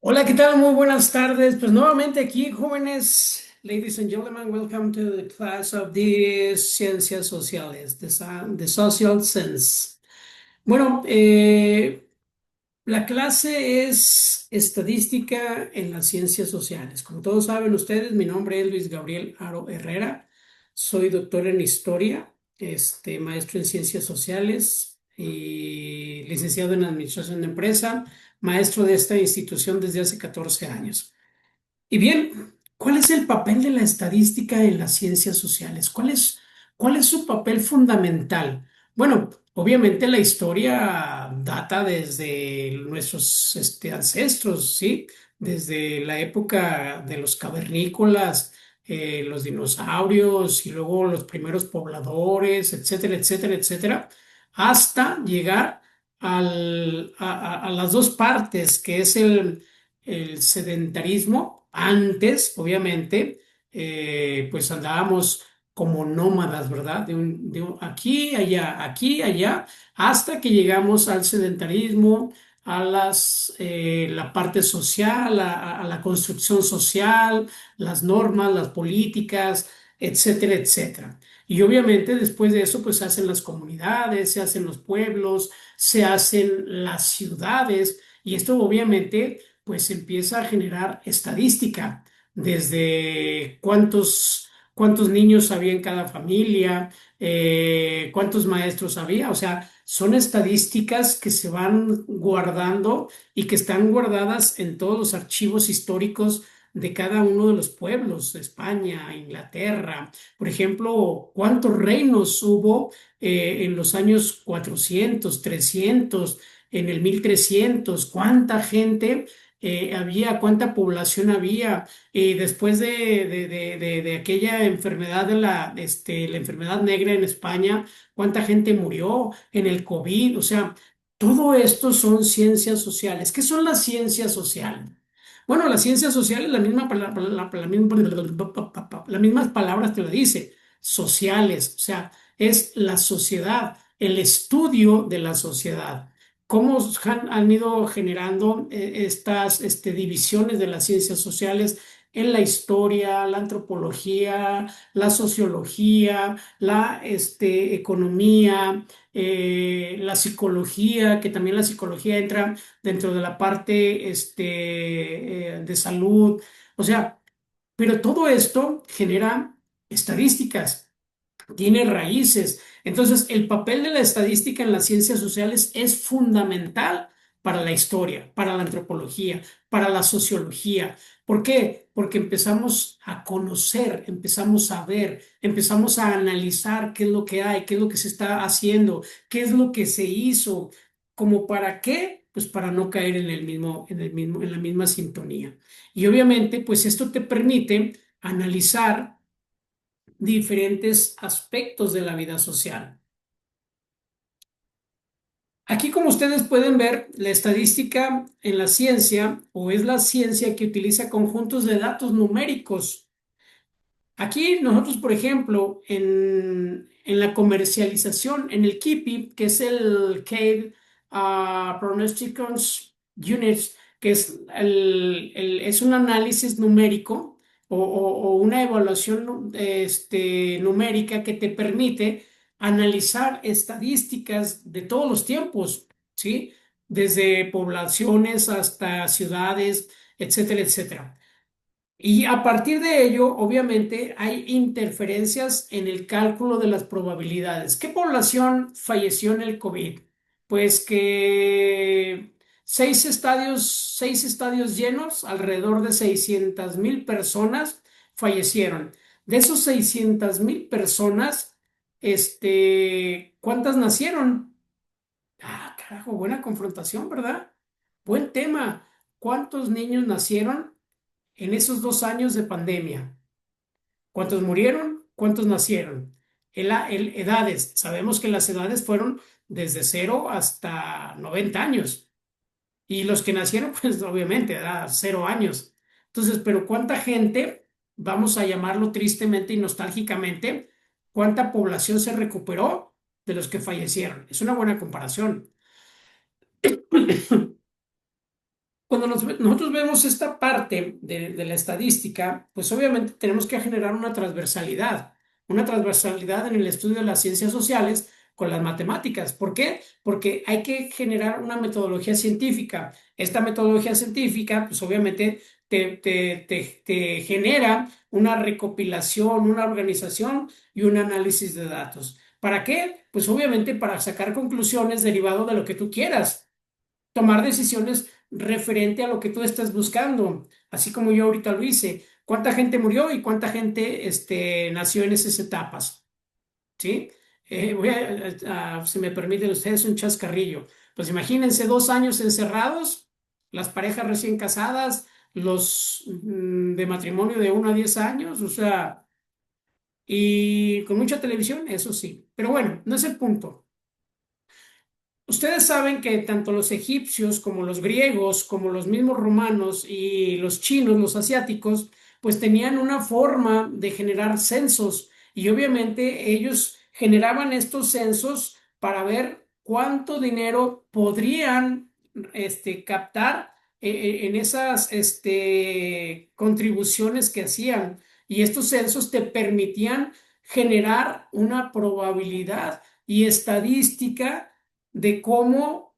Hola, ¿qué tal? Muy buenas tardes. Pues nuevamente aquí, jóvenes, ladies and gentlemen, welcome to the class of the Ciencias Sociales, the Social Sense. Bueno, la clase es Estadística en las Ciencias Sociales. Como todos saben ustedes, mi nombre es Luis Gabriel Aro Herrera. Soy doctor en Historia, maestro en Ciencias Sociales y licenciado en Administración de Empresa, maestro de esta institución desde hace 14 años. Y bien, ¿cuál es el papel de la estadística en las ciencias sociales? ¿Cuál es su papel fundamental? Bueno, obviamente la historia data desde nuestros ancestros, ¿sí? Desde la época de los cavernícolas, los dinosaurios y luego los primeros pobladores, etcétera, etcétera, etcétera, hasta llegar a las dos partes, que es el sedentarismo. Antes, obviamente, pues andábamos como nómadas, ¿verdad? Aquí, allá, hasta que llegamos al sedentarismo, la parte social, a la construcción social, las normas, las políticas, etcétera, etcétera. Y obviamente después de eso, pues se hacen las comunidades, se hacen los pueblos, se hacen las ciudades, y esto obviamente pues empieza a generar estadística, desde cuántos niños había en cada familia, cuántos maestros había. O sea, son estadísticas que se van guardando y que están guardadas en todos los archivos históricos de cada uno de los pueblos, de España, Inglaterra. Por ejemplo, cuántos reinos hubo en los años 400, 300, en el 1300, cuánta gente había, cuánta población había, y después de aquella enfermedad la enfermedad negra en España, cuánta gente murió en el COVID. O sea, todo esto son ciencias sociales. ¿Qué son las ciencias sociales? Bueno, las ciencias sociales, las mismas palabras te lo dice, sociales. O sea, es la sociedad, el estudio de la sociedad. ¿Cómo han ido generando estas divisiones de las ciencias sociales en la historia, la antropología, la sociología, la economía, la psicología? Que también la psicología entra dentro de la parte de salud? O sea, pero todo esto genera estadísticas, tiene raíces. Entonces, el papel de la estadística en las ciencias sociales es fundamental para la historia, para la antropología, para la sociología. ¿Por qué? Porque empezamos a conocer, empezamos a ver, empezamos a analizar qué es lo que hay, qué es lo que se está haciendo, qué es lo que se hizo, como para qué, pues para no caer en la misma sintonía. Y obviamente, pues esto te permite analizar diferentes aspectos de la vida social. Aquí, como ustedes pueden ver, la estadística en la ciencia, o es la ciencia que utiliza conjuntos de datos numéricos. Aquí nosotros, por ejemplo, en la comercialización, en el KIPI, que es el Key Pronosticons Units, que es un análisis numérico o una evaluación numérica que te permite analizar estadísticas de todos los tiempos, ¿sí? Desde poblaciones hasta ciudades, etcétera, etcétera. Y a partir de ello, obviamente, hay interferencias en el cálculo de las probabilidades. ¿Qué población falleció en el COVID? Pues que seis estadios llenos, alrededor de 600,000 personas fallecieron. De esos 600,000 personas, ¿cuántas nacieron? Ah, carajo, buena confrontación, ¿verdad? Buen tema. ¿Cuántos niños nacieron en esos 2 años de pandemia? ¿Cuántos murieron? ¿Cuántos nacieron? Edades. Sabemos que las edades fueron desde 0 hasta 90 años. Y los que nacieron, pues obviamente, era 0 años. Entonces, pero ¿cuánta gente, vamos a llamarlo tristemente y nostálgicamente, cuánta población se recuperó de los que fallecieron? Es una buena comparación. Cuando nosotros vemos esta parte de la estadística, pues obviamente tenemos que generar una transversalidad en el estudio de las ciencias sociales con las matemáticas. ¿Por qué? Porque hay que generar una metodología científica. Esta metodología científica, pues obviamente te genera una recopilación, una organización y un análisis de datos. ¿Para qué? Pues obviamente para sacar conclusiones derivado de lo que tú quieras, tomar decisiones referente a lo que tú estás buscando, así como yo ahorita lo hice. ¿Cuánta gente murió y cuánta gente nació en esas etapas? ¿Sí? Voy si me permiten ustedes, un chascarrillo. Pues imagínense 2 años encerrados, las parejas recién casadas, los de matrimonio de 1 a 10 años, o sea, y con mucha televisión, eso sí. Pero bueno, no es el punto. Ustedes saben que tanto los egipcios como los griegos, como los mismos romanos y los chinos, los asiáticos, pues tenían una forma de generar censos y obviamente ellos generaban estos censos para ver cuánto dinero podrían captar en esas contribuciones que hacían. Y estos censos te permitían generar una probabilidad y estadística de cómo,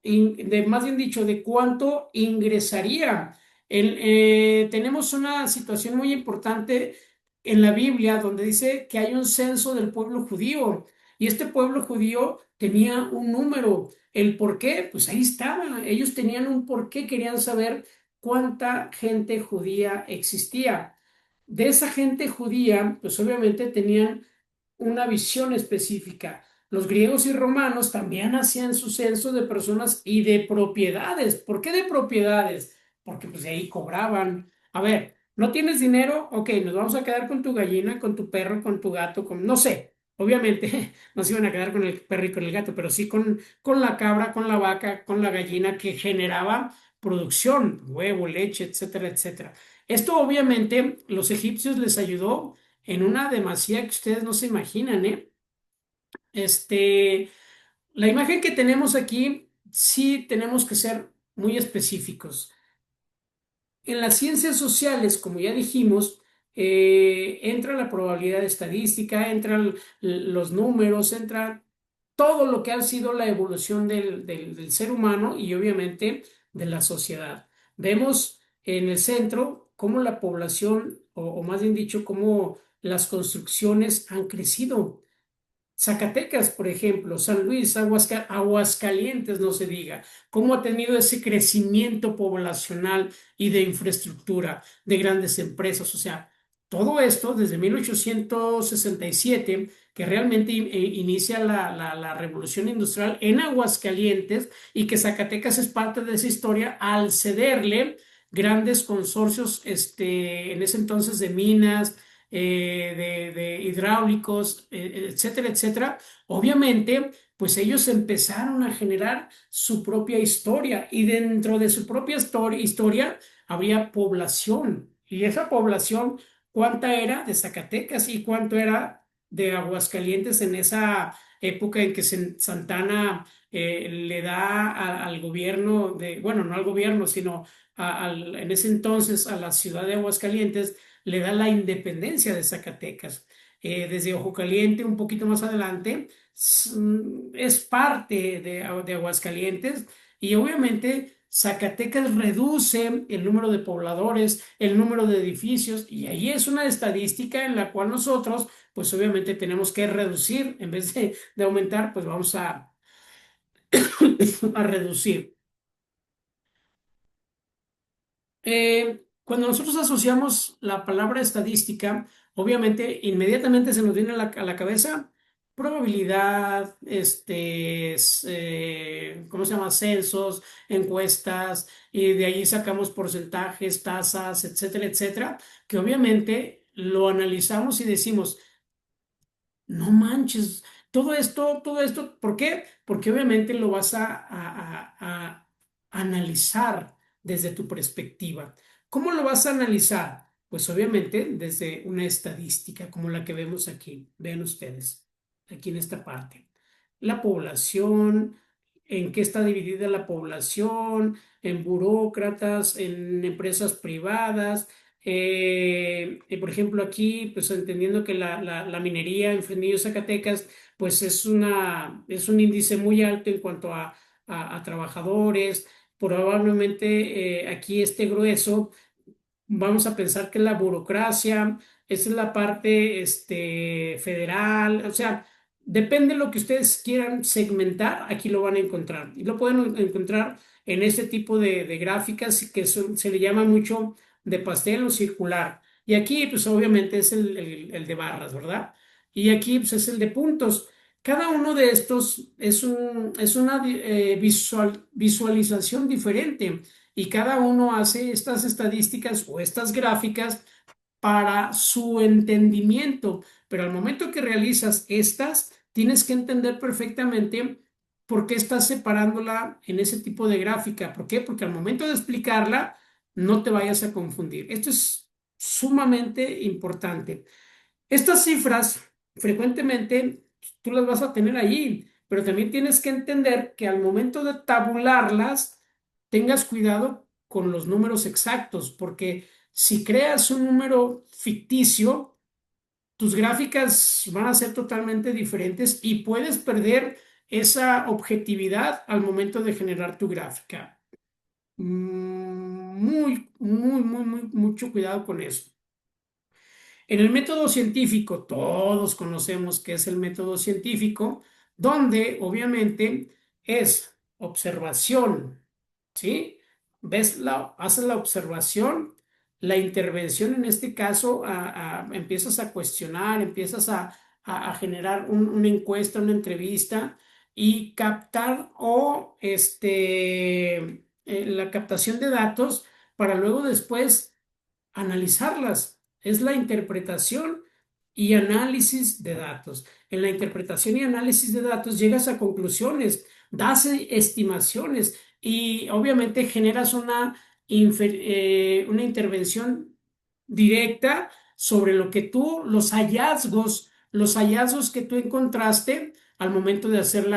más bien dicho, de cuánto ingresaría. Tenemos una situación muy importante en la Biblia donde dice que hay un censo del pueblo judío y este pueblo judío tenía un número. ¿El por qué? Pues ahí estaba. Ellos tenían un por qué, querían saber cuánta gente judía existía. De esa gente judía, pues obviamente tenían una visión específica. Los griegos y romanos también hacían su censo de personas y de propiedades. ¿Por qué de propiedades? Porque pues de ahí cobraban. A ver, ¿no tienes dinero? Ok, nos vamos a quedar con tu gallina, con tu perro, con tu gato, con no sé. Obviamente no se iban a quedar con el perro y con el gato, pero sí con la cabra, con la vaca, con la gallina que generaba producción, huevo, leche, etcétera, etcétera. Esto obviamente los egipcios les ayudó en una demasía que ustedes no se imaginan, ¿eh? Este, la imagen que tenemos aquí, sí tenemos que ser muy específicos. En las ciencias sociales, como ya dijimos, entra la probabilidad estadística, entran los números, entra todo lo que ha sido la evolución del ser humano y obviamente de la sociedad. Vemos en el centro cómo la población, o más bien dicho, cómo las construcciones han crecido. Zacatecas, por ejemplo, San Luis, Aguascalientes, no se diga, cómo ha tenido ese crecimiento poblacional y de infraestructura, de grandes empresas. O sea, todo esto desde 1867, que realmente inicia la revolución industrial en Aguascalientes y que Zacatecas es parte de esa historia al cederle grandes consorcios, en ese entonces de minas, de hidráulicos, etcétera, etcétera. Obviamente, pues ellos empezaron a generar su propia historia y dentro de su propia historia había población. Y esa población, ¿cuánta era de Zacatecas y cuánto era de Aguascalientes en esa época en que Santana le da al gobierno bueno, no al gobierno, sino en ese entonces a la ciudad de Aguascalientes le da la independencia de Zacatecas? Desde Ojo Caliente, un poquito más adelante, es parte de Aguascalientes y obviamente Zacatecas reduce el número de pobladores, el número de edificios y ahí es una estadística en la cual nosotros, pues obviamente tenemos que reducir, en vez de aumentar, pues vamos a reducir. Cuando nosotros asociamos la palabra estadística, obviamente inmediatamente se nos viene a la cabeza probabilidad, ¿cómo se llama? Censos, encuestas, y de ahí sacamos porcentajes, tasas, etcétera, etcétera, que obviamente lo analizamos y decimos, no manches, todo esto, ¿por qué? Porque obviamente lo vas a analizar desde tu perspectiva. ¿Cómo lo vas a analizar? Pues obviamente desde una estadística como la que vemos aquí. Vean ustedes, aquí en esta parte. La población, en qué está dividida la población, en burócratas, en empresas privadas. Y por ejemplo, aquí, pues entendiendo que la minería en Fresnillo, Zacatecas, pues es un índice muy alto en cuanto a trabajadores. Probablemente aquí esté grueso. Vamos a pensar que la burocracia, esa es la parte federal, o sea, depende de lo que ustedes quieran segmentar, aquí lo van a encontrar. Y lo pueden encontrar en este tipo de gráficas que se le llama mucho de pastel o circular. Y aquí, pues obviamente es el de barras, ¿verdad? Y aquí, pues es el de puntos. Cada uno de estos es una visualización diferente y cada uno hace estas estadísticas o estas gráficas para su entendimiento, pero al momento que realizas estas, tienes que entender perfectamente por qué estás separándola en ese tipo de gráfica. ¿Por qué? Porque al momento de explicarla, no te vayas a confundir. Esto es sumamente importante. Estas cifras frecuentemente tú las vas a tener allí, pero también tienes que entender que al momento de tabularlas, tengas cuidado con los números exactos, porque si creas un número ficticio, tus gráficas van a ser totalmente diferentes y puedes perder esa objetividad al momento de generar tu gráfica. Mucho cuidado con eso. En el método científico, todos conocemos que es el método científico, donde obviamente es observación, ¿sí? Haces la observación, la intervención en este caso, empiezas a cuestionar, empiezas a generar una encuesta, una entrevista y captar la captación de datos para luego después analizarlas. Es la interpretación y análisis de datos. En la interpretación y análisis de datos llegas a conclusiones, das estimaciones y obviamente generas una intervención directa sobre lo que los hallazgos que tú encontraste al momento de hacer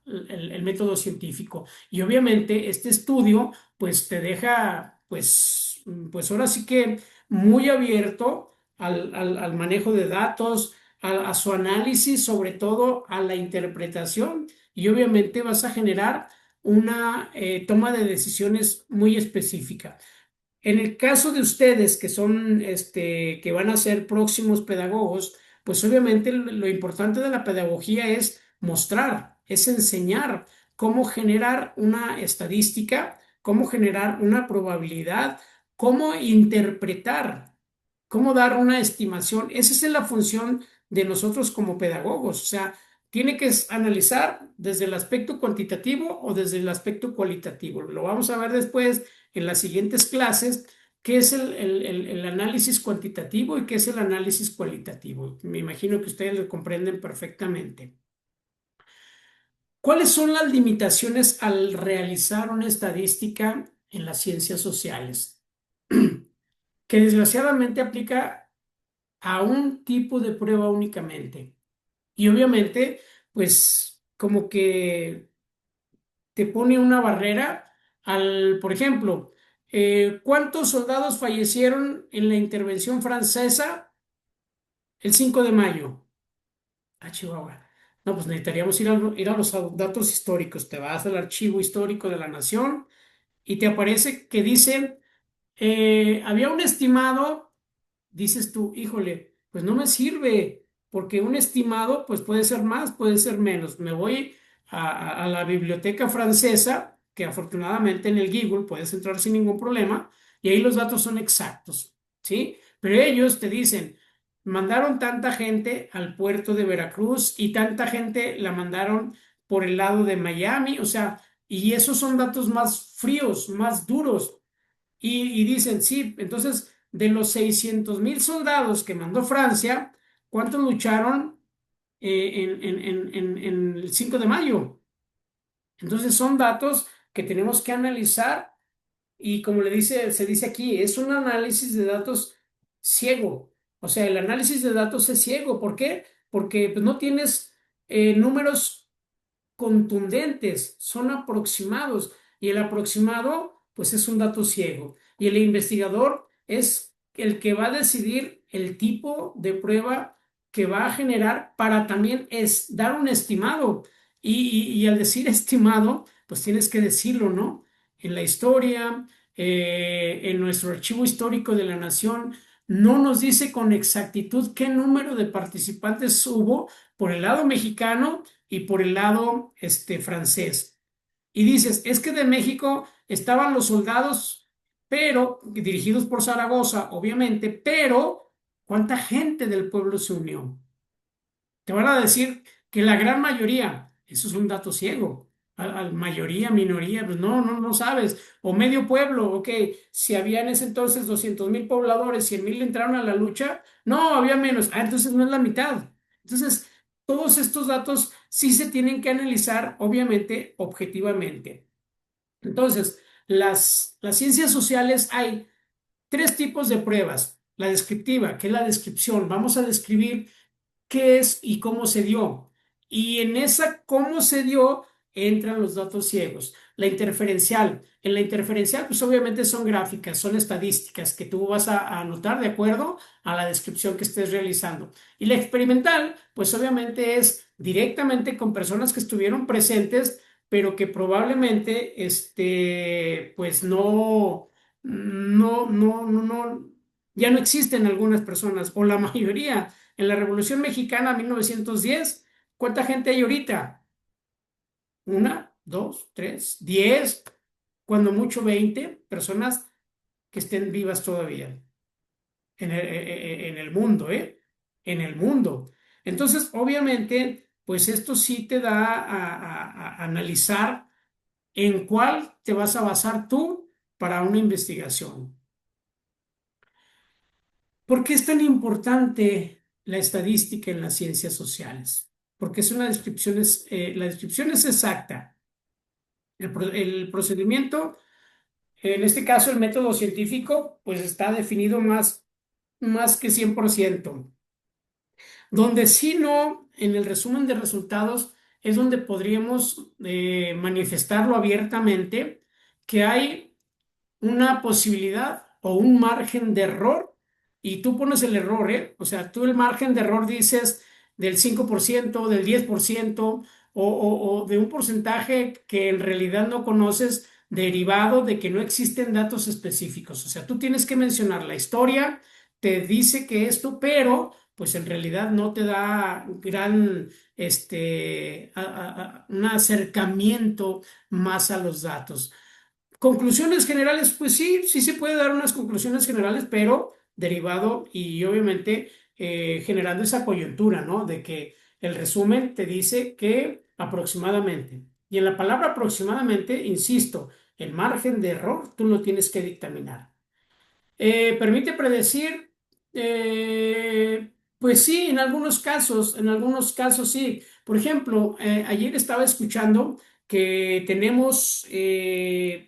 el método científico. Y obviamente este estudio pues te deja pues ahora sí que muy abierto al manejo de datos, a su análisis, sobre todo a la interpretación y obviamente vas a generar una toma de decisiones muy específica. En el caso de ustedes que son, que van a ser próximos pedagogos, pues obviamente lo importante de la pedagogía es mostrar, es enseñar cómo generar una estadística, cómo generar una probabilidad, cómo interpretar, cómo dar una estimación. Esa es la función de nosotros como pedagogos. O sea, tiene que analizar desde el aspecto cuantitativo o desde el aspecto cualitativo. Lo vamos a ver después en las siguientes clases, qué es el análisis cuantitativo y qué es el análisis cualitativo. Me imagino que ustedes lo comprenden perfectamente. ¿Cuáles son las limitaciones al realizar una estadística en las ciencias sociales? Que desgraciadamente aplica a un tipo de prueba únicamente. Y obviamente, pues como que te pone una barrera por ejemplo, ¿cuántos soldados fallecieron en la intervención francesa el 5 de mayo? Ah, Chihuahua. No, pues necesitaríamos ir a los datos históricos. Te vas al archivo histórico de la nación y te aparece que dice, había un estimado, dices tú, híjole, pues no me sirve, porque un estimado, pues puede ser más, puede ser menos. Me voy a la biblioteca francesa, que afortunadamente en el Google puedes entrar sin ningún problema, y ahí los datos son exactos, ¿sí? Pero ellos te dicen, mandaron tanta gente al puerto de Veracruz y tanta gente la mandaron por el lado de Miami, o sea, y esos son datos más fríos, más duros. Y dicen, sí, entonces de los 600,000 soldados que mandó Francia, ¿cuántos lucharon en el 5 de mayo? Entonces son datos que tenemos que analizar y como se dice aquí, es un análisis de datos ciego. O sea, el análisis de datos es ciego. ¿Por qué? Porque pues, no tienes números contundentes, son aproximados y el aproximado pues es un dato ciego y el investigador es el que va a decidir el tipo de prueba que va a generar para también es dar un estimado y al decir estimado pues tienes que decirlo, ¿no? En la historia, en nuestro archivo histórico de la nación no nos dice con exactitud qué número de participantes hubo por el lado mexicano y por el lado francés. Y dices, es que de México estaban los soldados, pero dirigidos por Zaragoza, obviamente, pero ¿cuánta gente del pueblo se unió? Te van a decir que la gran mayoría, eso es un dato ciego. Al mayoría, minoría, pues no sabes. O medio pueblo, ok. Si había en ese entonces 200,000 pobladores, 100,000 entraron a la lucha, no, había menos. Ah, entonces no es la mitad. Entonces, todos estos datos sí se tienen que analizar, obviamente, objetivamente. Entonces, las ciencias sociales hay tres tipos de pruebas. La descriptiva, que es la descripción. Vamos a describir qué es y cómo se dio. Y en esa cómo se dio entran los datos ciegos. La interferencial. En la interferencial, pues obviamente son gráficas, son estadísticas que tú vas a anotar de acuerdo a la descripción que estés realizando. Y la experimental, pues obviamente es directamente con personas que estuvieron presentes, pero que probablemente, pues ya no existen algunas personas o la mayoría. En la Revolución Mexicana 1910, ¿cuánta gente hay ahorita? Una, dos, tres, 10, cuando mucho 20 personas que estén vivas todavía en el mundo, ¿eh? En el mundo. Entonces, obviamente, pues esto sí te da a analizar en cuál te vas a basar tú para una investigación. ¿Por qué es tan importante la estadística en las ciencias sociales? Porque es una descripción, la descripción es exacta. El procedimiento, en este caso el método científico, pues está definido más que 100%. Donde sí no, en el resumen de resultados, es donde podríamos manifestarlo abiertamente, que hay una posibilidad o un margen de error y tú pones el error, ¿eh? O sea, tú el margen de error dices del 5%, del 10% o de un porcentaje que en realidad no conoces derivado de que no existen datos específicos. O sea, tú tienes que mencionar la historia, te dice que esto, pero pues en realidad no te da gran, un acercamiento más a los datos. Conclusiones generales, pues sí, sí se puede dar unas conclusiones generales, pero derivado y obviamente generando esa coyuntura, ¿no? De que el resumen te dice que aproximadamente. Y en la palabra aproximadamente, insisto, el margen de error tú lo tienes que dictaminar. Permite predecir, pues sí, en algunos casos sí. Por ejemplo, ayer estaba escuchando que tenemos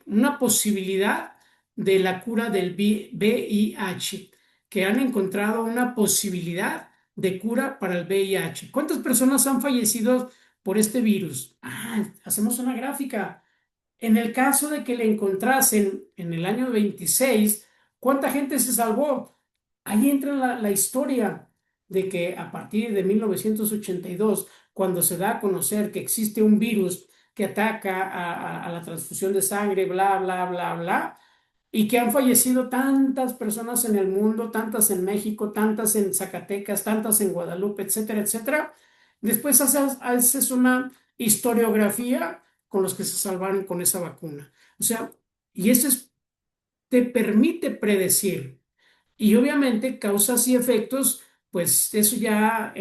una posibilidad de la cura del VIH, que han encontrado una posibilidad de cura para el VIH. ¿Cuántas personas han fallecido por este virus? Ah, hacemos una gráfica. En el caso de que le encontrasen en el año 26, ¿cuánta gente se salvó? Ahí entra la historia de que a partir de 1982, cuando se da a conocer que existe un virus que ataca a la transfusión de sangre, bla, bla, bla, bla, y que han fallecido tantas personas en el mundo, tantas en México, tantas en Zacatecas, tantas en Guadalupe, etcétera, etcétera. Después haces una historiografía con los que se salvaron con esa vacuna. O sea, y te permite predecir. Y obviamente causas y efectos, pues eso ya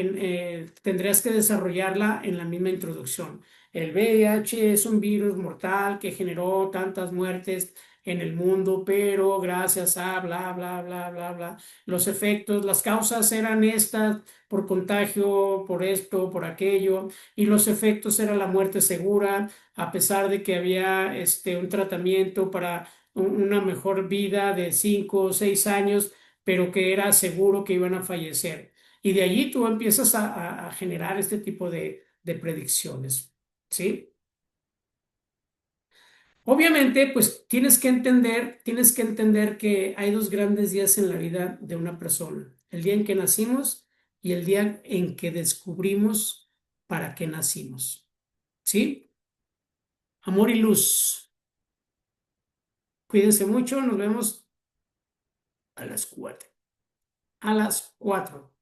tendrías que desarrollarla en la misma introducción. El VIH es un virus mortal que generó tantas muertes en el mundo, pero gracias a bla, bla, bla, bla, bla, los efectos, las causas eran estas por contagio, por esto, por aquello, y los efectos era la muerte segura, a pesar de que había un tratamiento para una mejor vida de 5 o 6 años, pero que era seguro que iban a fallecer. Y de allí tú empiezas a generar este tipo de predicciones. ¿sí? Obviamente, pues tienes que entender que hay dos grandes días en la vida de una persona, el día en que nacimos y el día en que descubrimos para qué nacimos, ¿sí? Amor y luz. Cuídense mucho, nos vemos a las 4. A las 4.